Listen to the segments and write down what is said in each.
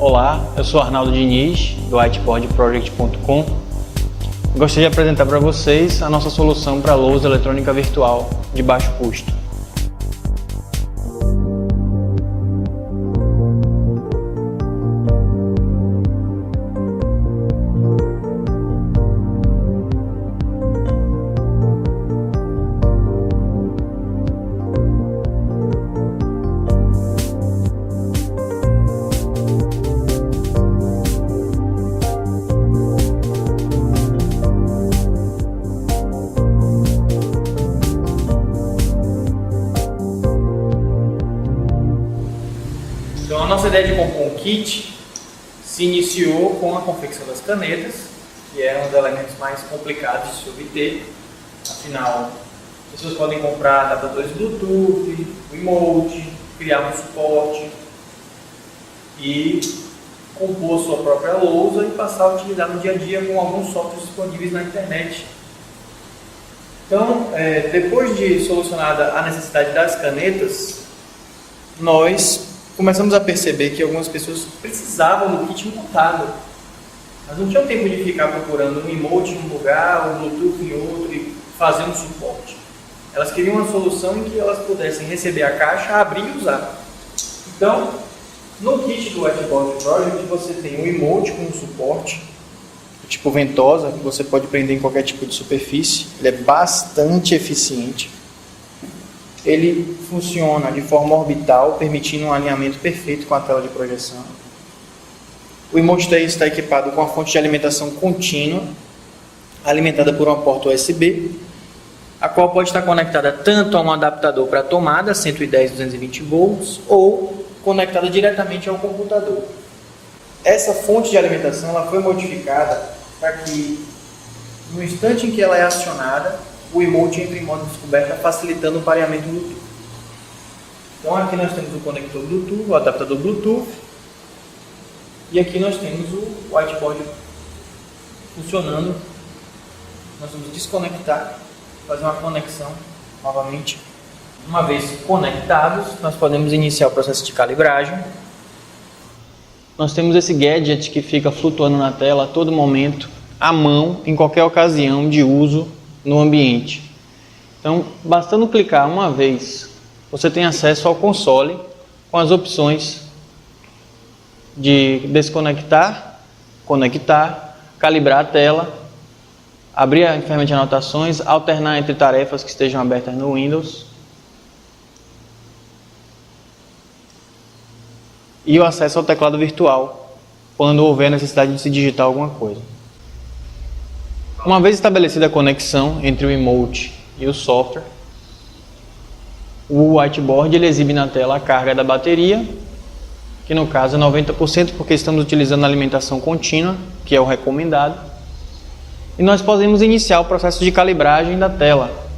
Olá, eu sou Arnaldo Diniz, do whiteboardproject.com. Gostaria de apresentar para vocês a nossa solução para lousa eletrônica virtual de baixo custo. Então a nossa ideia de compor um kit se iniciou com a confecção das canetas, que é um dos elementos mais complicados de se obter. Afinal, as pessoas podem comprar adaptadores Bluetooth, o emote, criar um suporte e compor sua própria lousa e passar a utilizar no dia a dia com alguns softwares disponíveis na internet. Então, depois de solucionada a necessidade das canetas, nós começamos a perceber que algumas pessoas precisavam do kit montado. Elas não tinham tempo de ficar procurando um emote em um lugar, um Bluetooth em outro e fazer um suporte. Elas queriam uma solução em que elas pudessem receber a caixa, abrir e usar. Então, no kit do Whiteboard Project você tem um emote com um suporte, tipo ventosa, que você pode prender em qualquer tipo de superfície. Ele é bastante eficiente. Ele funciona de forma orbital, permitindo um alinhamento perfeito com a tela de projeção. O emote está equipado com a fonte de alimentação contínua, alimentada por uma porta USB, a qual pode estar conectada tanto a um adaptador para tomada 110/220 volts ou conectada diretamente ao computador. Essa fonte de alimentação ela foi modificada para que, no instante em que ela é acionada, o emote entra em modo descoberta, facilitando o pareamento Bluetooth. Então aqui nós temos o conector Bluetooth, o adaptador Bluetooth, e aqui nós temos o whiteboard funcionando. Nós vamos desconectar, fazer uma conexão novamente. Uma vez conectados, nós podemos iniciar o processo de calibragem. Nós temos esse gadget que fica flutuando na tela a todo momento, à mão, em qualquer ocasião de uso no ambiente. Então, bastando clicar uma vez, você tem acesso ao console com as opções de desconectar, conectar, calibrar a tela, abrir a ferramenta de anotações, alternar entre tarefas que estejam abertas no Windows e o acesso ao teclado virtual quando houver necessidade de se digitar alguma coisa. Uma vez estabelecida a conexão entre o emote e o software, o whiteboard ele exibe na tela a carga da bateria, que no caso é 90%, porque estamos utilizando a alimentação contínua, que é o recomendado, e nós podemos iniciar o processo de calibragem da tela.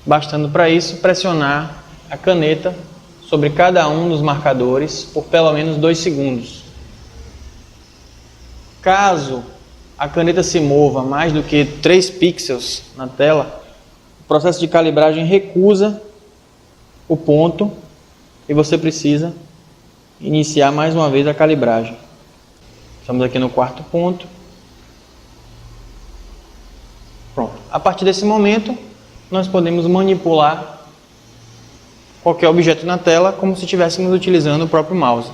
Bastando para isso pressionar a caneta sobre cada um dos marcadores por pelo menos 2 segundos. Caso a caneta se mova mais do que 3 pixels na tela, o processo de calibragem recusa o ponto e você precisa iniciar mais uma vez a calibragem. Estamos aqui no 4º ponto. Pronto. A partir desse momento, nós podemos manipular qualquer objeto na tela como se estivéssemos utilizando o próprio mouse.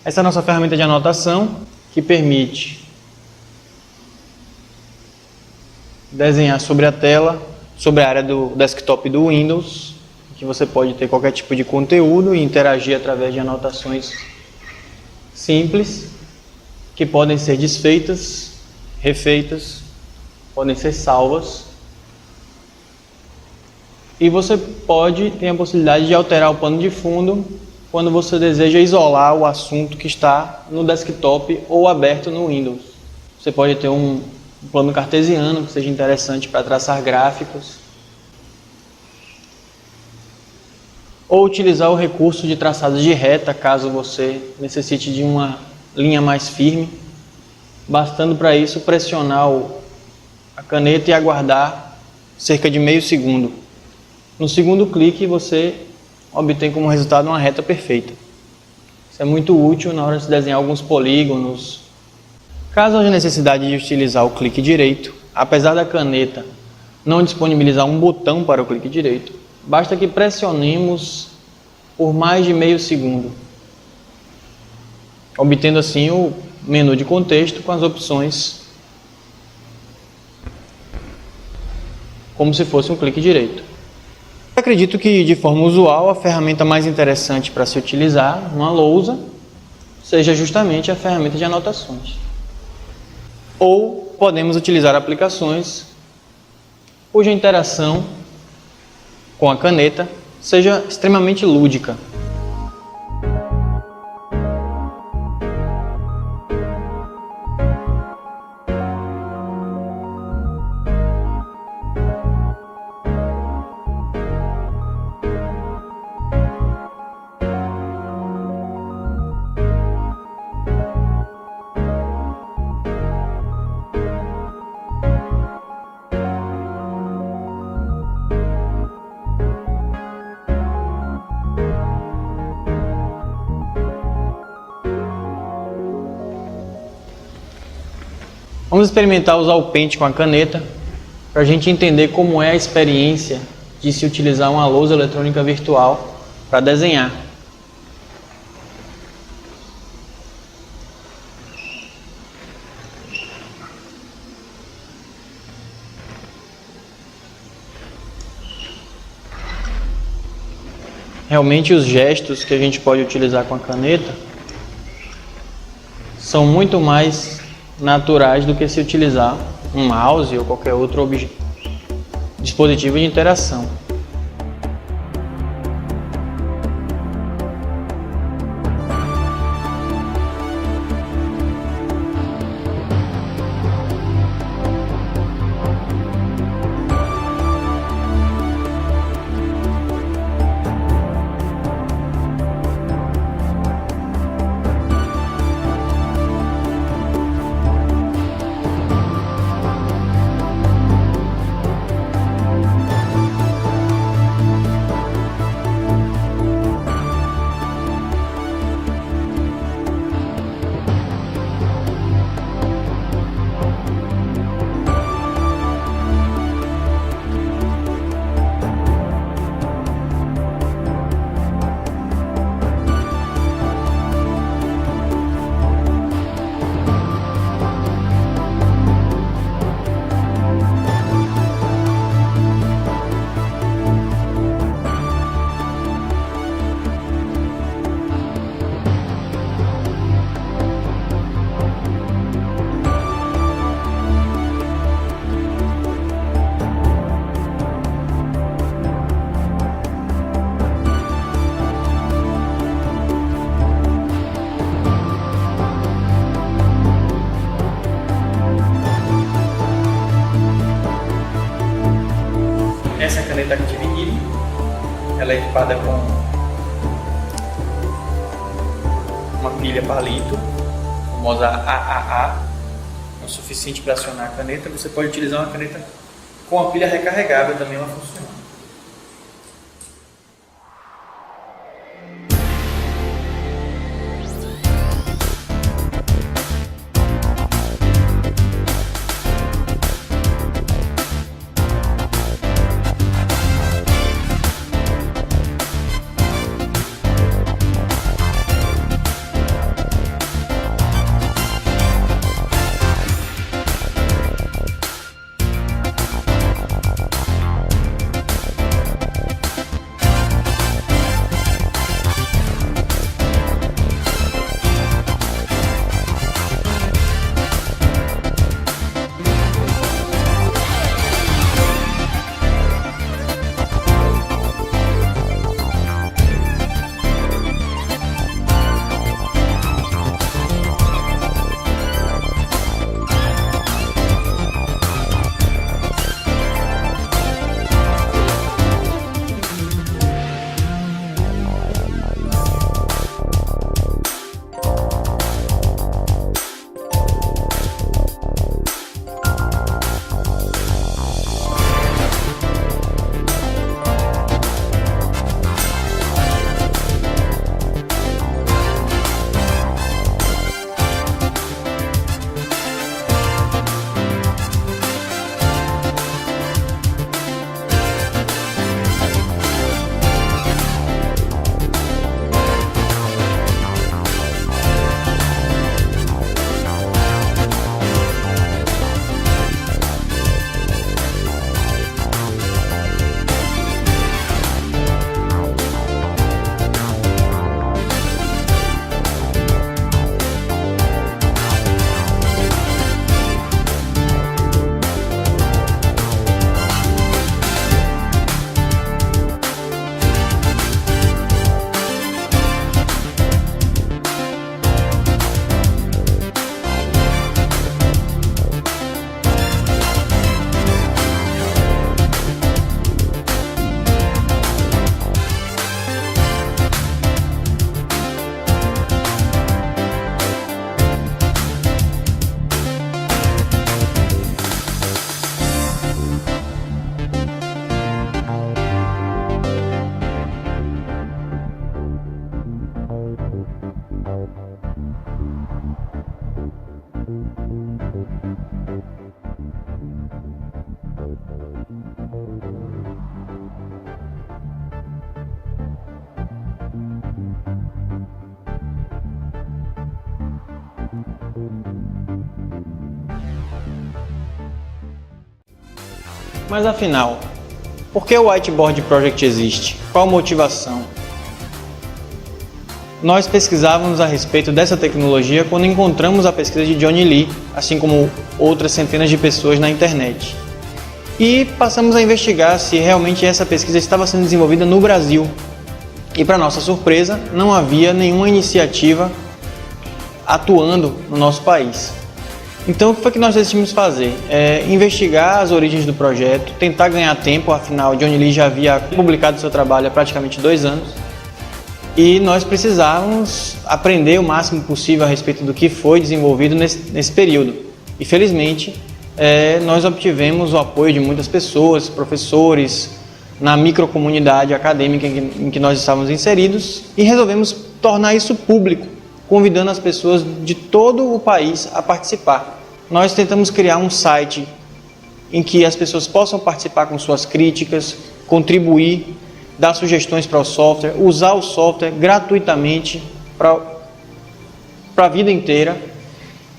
Essa é a nossa ferramenta de anotação, que permite desenhar sobre a tela, sobre a área do desktop do Windows, que você pode ter qualquer tipo de conteúdo e interagir através de anotações simples, que podem ser desfeitas, refeitas, podem ser salvas. E você tem a possibilidade de alterar o pano de fundo quando você deseja isolar o assunto que está no desktop ou aberto no Windows. Você pode ter um plano cartesiano que seja interessante para traçar gráficos, ou utilizar o recurso de traçados de reta, caso você necessite de uma linha mais firme, bastando para isso pressionar a caneta e aguardar cerca de meio segundo. No segundo clique você obtém como resultado uma reta perfeita. Isso é muito útil na hora de desenhar alguns polígonos. Caso haja necessidade de utilizar o clique direito, apesar da caneta não disponibilizar um botão para o clique direito, basta que pressionemos por mais de meio segundo, obtendo assim o menu de contexto com as opções como se fosse um clique direito. Acredito que, de forma usual, a ferramenta mais interessante para se utilizar numa lousa seja justamente a ferramenta de anotações. Ou podemos utilizar aplicações cuja interação com a caneta seja extremamente lúdica. Vamos experimentar usar o pente com a caneta para a gente entender como é a experiência de se utilizar uma lousa eletrônica virtual para desenhar. Realmente os gestos que a gente pode utilizar com a caneta são muito mais naturais do que se utilizar um mouse ou qualquer outro dispositivo de interação. Essa é a caneta Active, ela é equipada com uma pilha palito, famosa AAA, é o suficiente para acionar a caneta. Você pode utilizar uma caneta com a pilha recarregável, também ela funciona. Mas afinal, por que o Whiteboard Project existe? Qual a motivação? Nós pesquisávamos a respeito dessa tecnologia quando encontramos a pesquisa de Johnny Lee, assim como outras centenas de pessoas na internet. E passamos a investigar se realmente essa pesquisa estava sendo desenvolvida no Brasil. E, para nossa surpresa, não havia nenhuma iniciativa atuando no nosso país. Então, o que foi que nós decidimos fazer? Investigar as origens do projeto, tentar ganhar tempo, afinal, Johnny Lee já havia publicado seu trabalho há praticamente 2 anos. E nós precisávamos aprender o máximo possível a respeito do que foi desenvolvido nesse período. E, felizmente, nós obtivemos o apoio de muitas pessoas, professores, na microcomunidade acadêmica em que nós estávamos inseridos, e resolvemos tornar isso público, convidando as pessoas de todo o país a participar. Nós tentamos criar um site em que as pessoas possam participar com suas críticas, contribuir, dar sugestões para o software, usar o software gratuitamente para a vida inteira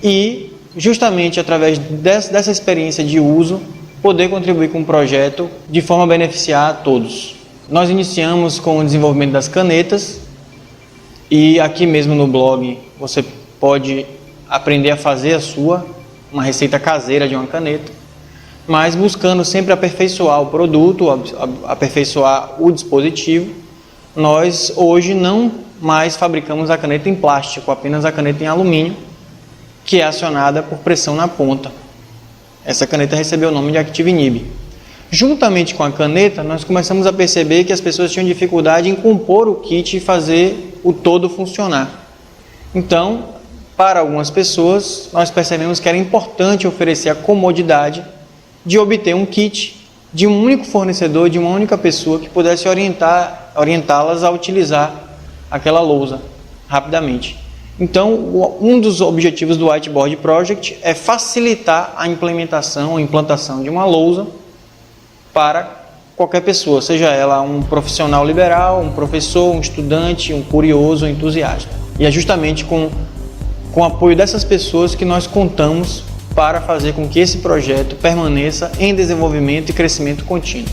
e, justamente através dessa experiência de uso, poder contribuir com o projeto de forma a beneficiar a todos. Nós iniciamos com o desenvolvimento das canetas e aqui mesmo no blog você pode aprender a fazer uma receita caseira de uma caneta, mas buscando sempre aperfeiçoar o produto, aperfeiçoar o dispositivo. Nós hoje não mais fabricamos a caneta em plástico, apenas a caneta em alumínio, que é acionada por pressão na ponta. Essa caneta recebeu o nome de ActiveNib. Juntamente com a caneta, nós começamos a perceber que as pessoas tinham dificuldade em compor o kit e fazer o todo funcionar. Então, para algumas pessoas, nós percebemos que era importante oferecer a comodidade de obter um kit de um único fornecedor, de uma única pessoa que pudesse orientá-las a utilizar aquela lousa rapidamente. Então, um dos objetivos do Whiteboard Project é facilitar a implantação de uma lousa para qualquer pessoa, seja ela um profissional liberal, um professor, um estudante, um curioso, um entusiasta. E é justamente com o apoio dessas pessoas que nós contamos para fazer com que esse projeto permaneça em desenvolvimento e crescimento contínuo.